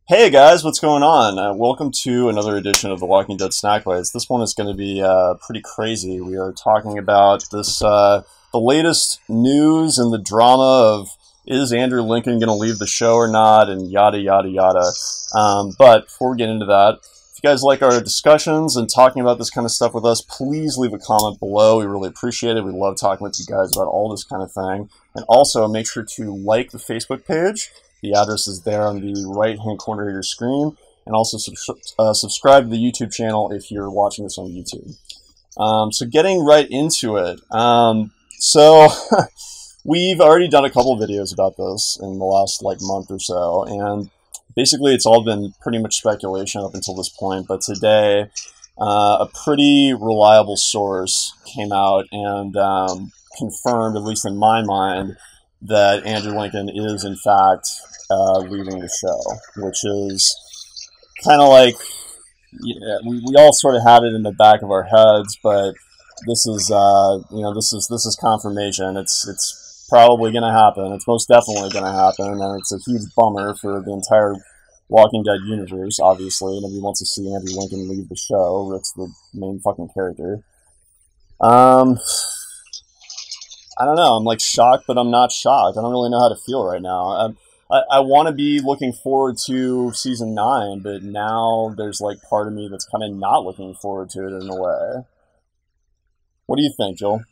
Hey guys, what's going on? Welcome to another edition of the Walking Dead Snack Bites. This one is going to be pretty crazy. We are talking about the latest news and the drama of is Andrew Lincoln going to leave the show or not, and yada yada yada. But before we get into that, if you guys like our discussions and talking about this kind of stuff with us, please leave a comment below. We really appreciate it. We love talking with you guys about all this kind of thing. And also make sure to like the Facebook page. The address is there on the right-hand corner of your screen. And also subscribe to the YouTube channel if you're watching this on YouTube. So getting right into it. So we've already done a couple of videos about this in the last month or so. And basically it's all been pretty much speculation up until this point. But today, a pretty reliable source came out and confirmed, at least in my mind, that Andrew Lincoln is in fact leaving the show, which is kind of like, yeah, we all sort of had it in the back of our heads, but this is this is confirmation. It's probably going to happen. It's most definitely going to happen, and it's a huge bummer for the entire Walking Dead universe. Obviously, nobody wants to see Andrew Lincoln leave the show. Rick's the main fucking character. I don't know. I'm shocked, but I'm not shocked. I don't really know how to feel right now. I want to be looking forward to season 9, but now there's part of me that's kind of not looking forward to it in a way. What do you think, Joel?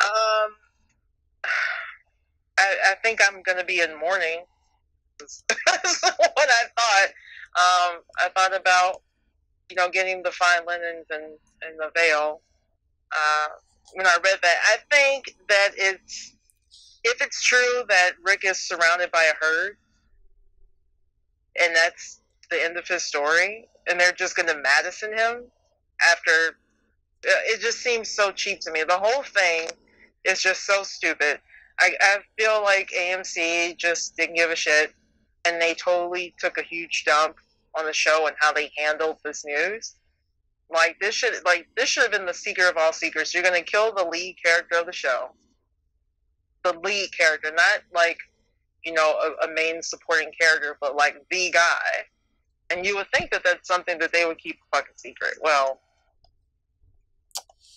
Um, I think I'm gonna be in mourning. That's what I thought. I thought about getting the fine linens and the veil. When I read that, I think that if it's true that Rick is surrounded by a herd, and that's the end of his story, and they're just going to Madison him after, it just seems so cheap to me. The whole thing is just so stupid. I feel like AMC just didn't give a shit, and they totally took a huge dump on the show and how they handled this news. This should have been the secret of all secrets. You're gonna kill the lead character of the show, the lead character, not a main supporting character, but the guy. And you would think that that's something that they would keep a fucking secret. Well,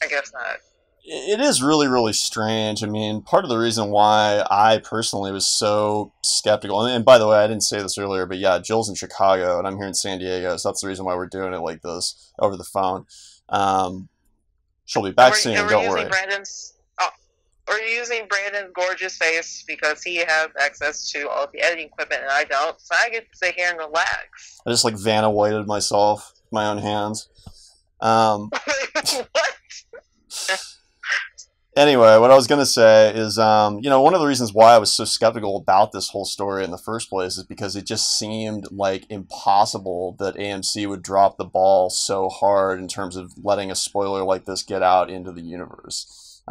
I guess not. It is really, really strange. I mean, part of the reason why I personally was so skeptical, and by the way, I didn't say this earlier, but yeah, Jill's in Chicago, and I'm here in San Diego, so that's the reason why we're doing it like this, over the phone. She'll be back soon, don't worry. We're using Brandon's gorgeous face because he has access to all the editing equipment, and I don't, so I get to sit here and relax. I just Vanna Whited myself, my own hands. What? Anyway, what I was going to say is, one of the reasons why I was so skeptical about this whole story in the first place is because it just seemed impossible that AMC would drop the ball so hard in terms of letting a spoiler like this get out into the universe.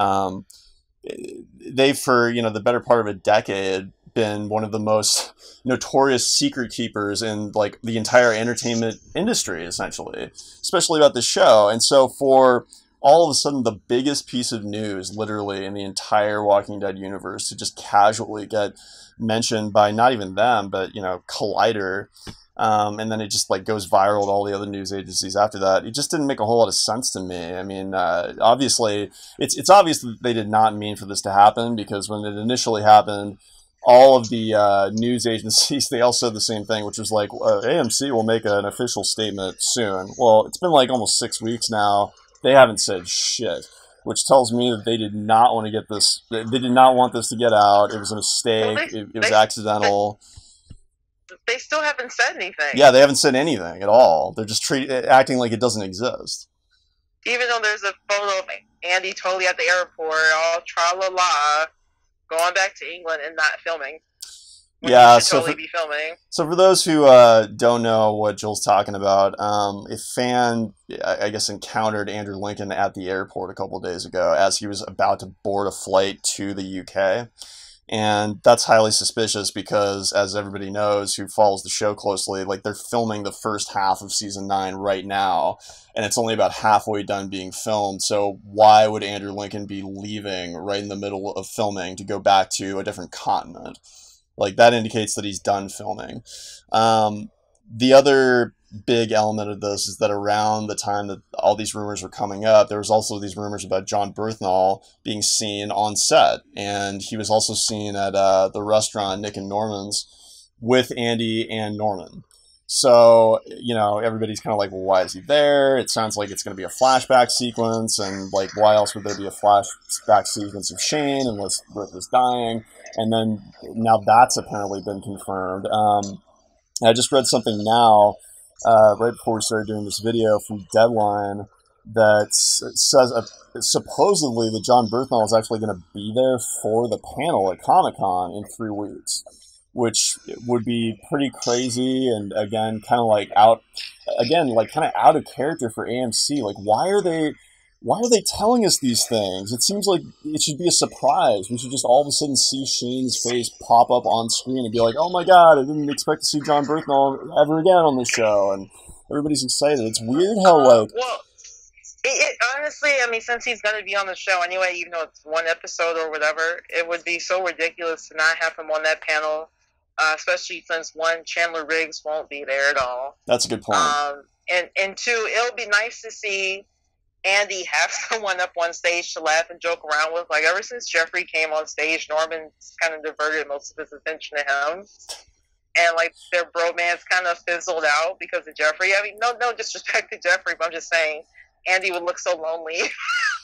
They've, for, the better part of a decade, been one of the most notorious secret keepers in, the entire entertainment industry, essentially, especially about the show. And so for all of a sudden the biggest piece of news literally in the entire Walking Dead universe to just casually get mentioned by not even them, but Collider, and then it just goes viral to all the other news agencies after that. It just didn't make a whole lot of sense to me. I mean, obviously it's obvious that they did not mean for this to happen, because when it initially happened, all of the news agencies, they all said the same thing, which was AMC will make an official statement soon. Well, it's been almost 6 weeks now. They haven't said shit, which tells me that they did not want to get this. They did not want this to get out. It was a mistake. Well, it was accidental. They still haven't said anything. Yeah, they haven't said anything at all. They're just acting like it doesn't exist. Even though there's a photo of Andy totally at the airport, all tra-la-la, going back to England and not filming. Yeah, so totally be filming. So for those who don't know what Joel's talking about, a fan, I guess, encountered Andrew Lincoln at the airport a couple of days ago as he was about to board a flight to the UK. And that's highly suspicious because, as everybody knows who follows the show closely, they're filming the first half of season 9 right now, and it's only about halfway done being filmed. So why would Andrew Lincoln be leaving right in the middle of filming to go back to a different continent? Like, that indicates that he's done filming. The other big element of this is that around the time that all these rumors were coming up, there was also these rumors about Jon Bernthal being seen on set, and he was also seen at the restaurant Nick and Norman's with Andy and Norman. So, you know, everybody's kind of like, well, why is he there? It sounds like it's going to be a flashback sequence, and like, why else would there be a flashback sequence of Shane unless Rick was dying? And then now that's apparently been confirmed. I just read something now, right before we started doing this video from Deadline, that says supposedly that Jon Bernthal is actually going to be there for the panel at Comic-Con in 3 weeks, which would be pretty crazy, and again, kind of like out of character for AMC. Like, why are they telling us these things? It seems like it should be a surprise. We should just all of a sudden see Shane's face pop up on screen and be like, oh my god, I didn't expect to see Jon Bernthal ever again on the show, and everybody's excited. It's weird how, like... Well, honestly, I mean, since he's going to be on the show anyway, even though it's 1 episode or whatever, it would be so ridiculous to not have him on that panel, especially since, 1, Chandler Riggs won't be there at all. That's a good point. And 2, it'll be nice to see Andy have someone up on stage to laugh and joke around with. Like, ever since Jeffrey came on stage, Norman's kind of diverted most of his attention to him. And, like, their bromance kind of fizzled out because of Jeffrey. I mean, no disrespect to Jeffrey, but I'm just saying Andy would look so lonely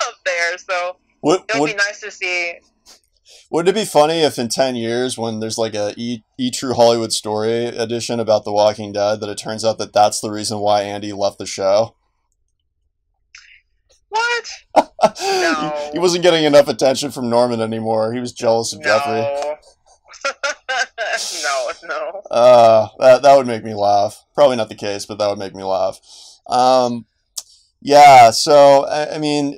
up there. So it would be nice to see. Wouldn't it be funny if in 10 years, when there's like a True Hollywood Story edition about The Walking Dead, that it turns out that that's the reason why Andy left the show? What? No. He wasn't getting enough attention from Norman anymore. He was jealous of Jeffrey. No. That would make me laugh. Probably not the case, but that would make me laugh. Yeah, so, I mean,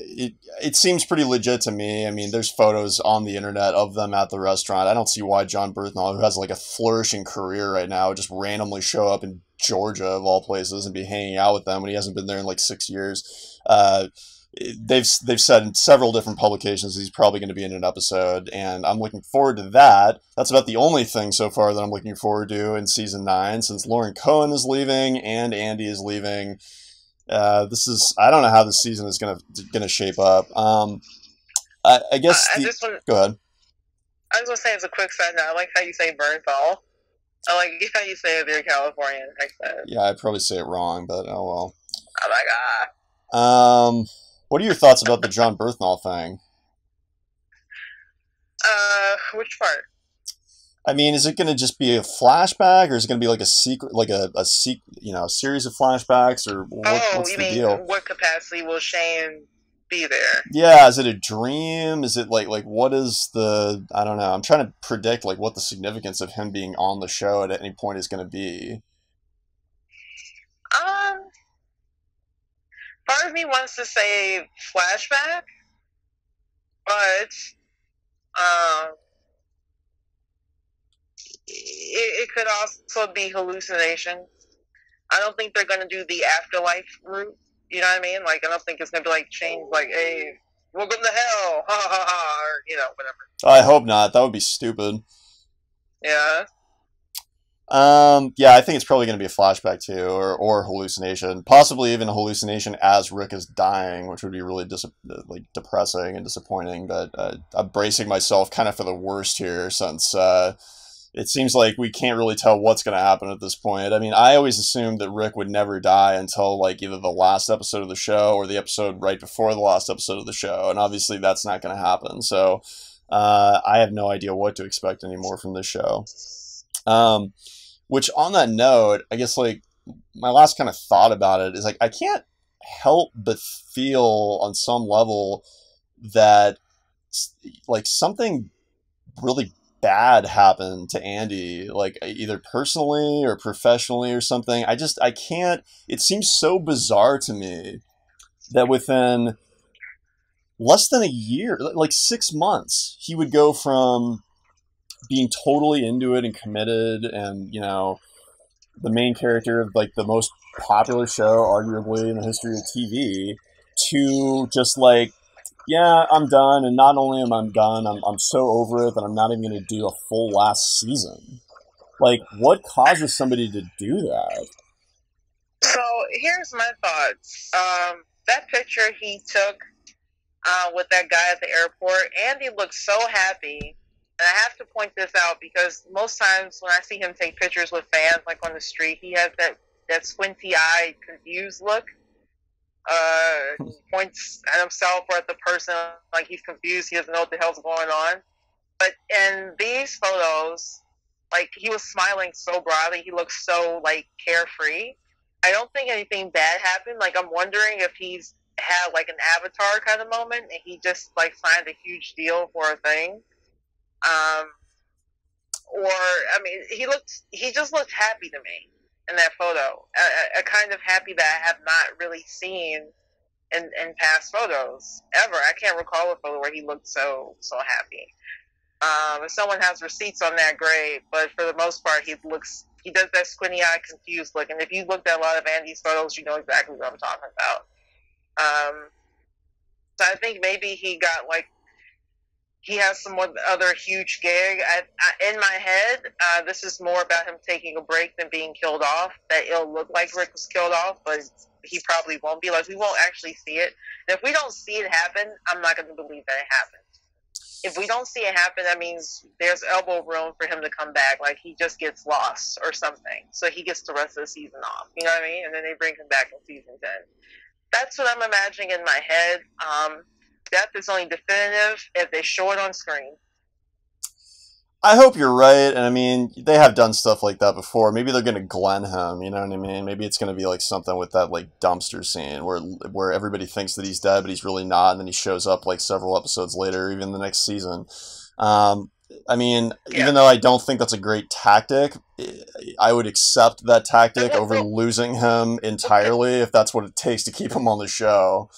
it seems pretty legit to me. I mean, there's photos on the internet of them at the restaurant. I don't see why Jon Bernthal, who has like a flourishing career right now, would just randomly show up in Georgia, of all places, and be hanging out with them when he hasn't been there in like 6 years. They've said in several different publications he's probably going to be in an episode, and I'm looking forward to that. That's about the only thing so far that I'm looking forward to in season 9, since Lauren Cohen is leaving and Andy is leaving. I don't know how this season is gonna shape up. I guess go ahead. I was gonna say, as a quick side note, I like how you say Bernthal. I like how you say it, you're Californian accent. Yeah, I'd probably say it wrong, but oh well. I'm like, what are your thoughts about the Jon Bernthal thing? Which part? I mean, is it going to just be a flashback, or is it going to be like a secret, like a series of flashbacks, or what's the deal? What capacity will Shane be there? Yeah, is it a dream? Is it like what is the? I don't know. I'm trying to predict like what the significance of him being on the show at any point is going to be. Part of me wants to say flashback, but it could also be hallucination. I don't think they're going to do the afterlife route. You know what I mean? Like, I don't think it's going to be like change, like, hey, welcome to hell, ha ha ha, or, whatever. I hope not. That would be stupid. Yeah. Yeah, I think it's probably going to be a flashback too, or hallucination. Possibly even a hallucination as Rick is dying, which would be really depressing and disappointing. But I'm bracing myself kind of for the worst here, since it seems like we can't really tell what's going to happen at this point. I mean, I always assumed that Rick would never die until like either the last episode of the show or the episode right before the last episode of the show, and obviously that's not going to happen. So I have no idea what to expect anymore from this show. Which, on that note, I guess, like, my last kind of thought about it is, like, I can't help but feel on some level that, like, something really bad happened to Andy, like, either personally or professionally or something. I can't, it seems so bizarre to me that within less than a year, like 6 months, he would go from being totally into it and committed, and the main character of like the most popular show arguably in the history of TV, to just like yeah, I'm done, and not only am I done, I'm so over it that I'm not even going to do a full last season. Like, what causes somebody to do that? So here's my thoughts. That picture he took with that guy at the airport, Andy looked so happy. And I have to point this out because most times when I see him take pictures with fans, like on the street, he has that squinty-eyed, confused look. Points at himself or at the person like he's confused. He doesn't know what the hell's going on. But in these photos, like he was smiling so broadly, he looks so like carefree. I don't think anything bad happened. Like I'm wondering if he's had like an Avatar kind of moment and he just like signed a huge deal for a thing. Um, or I mean, he just looked happy to me in that photo. A kind of happy that I have not really seen in past photos ever. I can't recall a photo where he looked so happy. If someone has receipts on that, great. But for the most part, he does that squinty eye, confused look. And if you looked at a lot of Andy's photos, you know exactly what I'm talking about. So I think maybe he has some other huge gig. In my head, this is more about him taking a break than being killed off. That it'll look like Rick was killed off, but he probably won't be. Like we won't actually see it. And if we don't see it happen, I'm not going to believe that it happened. If we don't see it happen, that means there's elbow room for him to come back. Like he just gets lost or something, so he gets the rest of the season off. You know what I mean? And then they bring him back in season 10. That's what I'm imagining in my head. Death is only definitive if they show it on screen. I hope you're right, and I mean, they have done stuff like that before. Maybe they're gonna Glenn him, you know what I mean? Maybe it's gonna be like something with that like dumpster scene where everybody thinks that he's dead, but he's really not, and then he shows up like several episodes later, even the next season. I mean, Yeah. even though I don't think that's a great tactic, I would accept that tactic over losing him entirely if that's what it takes to keep him on the show.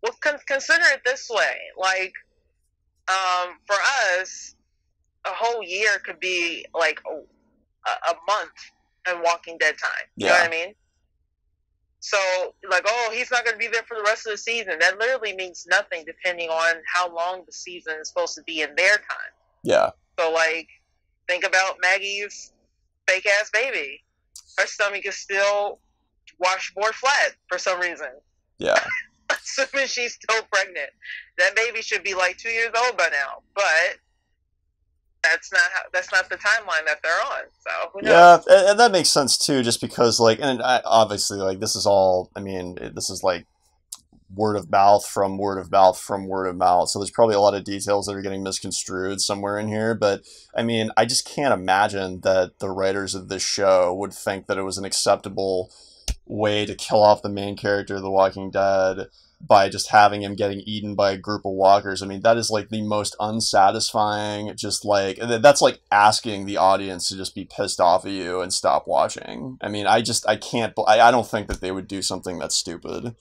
Well, consider it this way: like, for us, a whole year could be like a month in Walking Dead time. You know what I mean? So, like, oh, he's not going to be there for the rest of the season. That literally means nothing depending on how long the season is supposed to be in their time. Yeah. So, like, think about Maggie's fake-ass baby. Her stomach is still washboard flat for some reason. Yeah. Assuming she's still pregnant. That baby should be like 2 years old by now. But that's not the timeline that they're on. So who knows? Yeah, and that makes sense too, just because like, and obviously like this is all. I mean, this is like word of mouth from word of mouth from word of mouth. So there's probably a lot of details that are getting misconstrued somewhere in here. But I mean, I just can't imagine that the writers of this show would think that it was an acceptable way to kill off the main character of The Walking Dead by just having him getting eaten by a group of walkers. I mean, that is like the most unsatisfying, just like, that's like asking the audience to just be pissed off at you and stop watching. I mean, I don't think that they would do something that's stupid.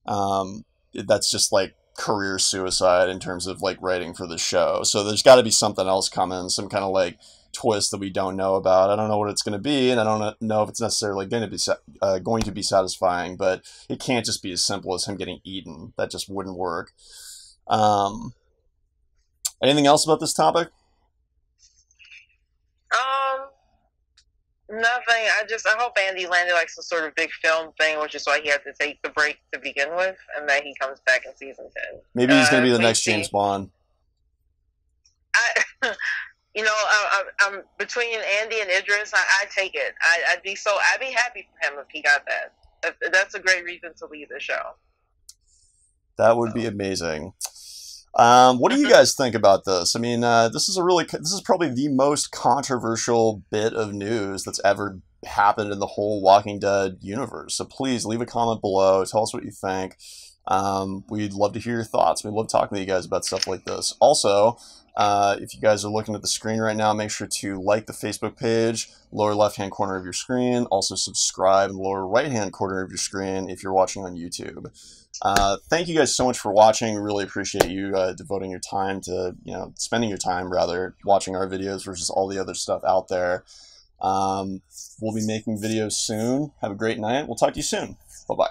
That's just like career suicide in terms of like writing for the show. So there's got to be something else coming, some kind of like twist that we don't know about. I don't know what it's going to be, and I don't know if it's necessarily going to be satisfying, but it can't just be as simple as him getting eaten. That just wouldn't work. Anything else about this topic? Nothing. I hope Andy landed like some sort of big film thing, which is why he had to take the break to begin with, and that he comes back in season 10. Maybe he's going to be the next James Bond. You know, I'm between Andy and Idris. I take it. I'd be happy for him if he got that. That's a great reason to leave the show. That would be amazing. What do you guys think about this? I mean, this is probably the most controversial bit of news that's ever happened in the whole Walking Dead universe. So please leave a comment below. Tell us what you think. We'd love to hear your thoughts. We love talking to you guys about stuff like this. Also, if you guys are looking at the screen right now, make sure to like the Facebook page, lower left-hand corner of your screen. Also subscribe in the lower right-hand corner of your screen if you're watching on YouTube. Thank you guys so much for watching. We really appreciate you devoting your time to, spending your time, rather, watching our videos versus all the other stuff out there. We'll be making videos soon. Have a great night. We'll talk to you soon. Bye-bye.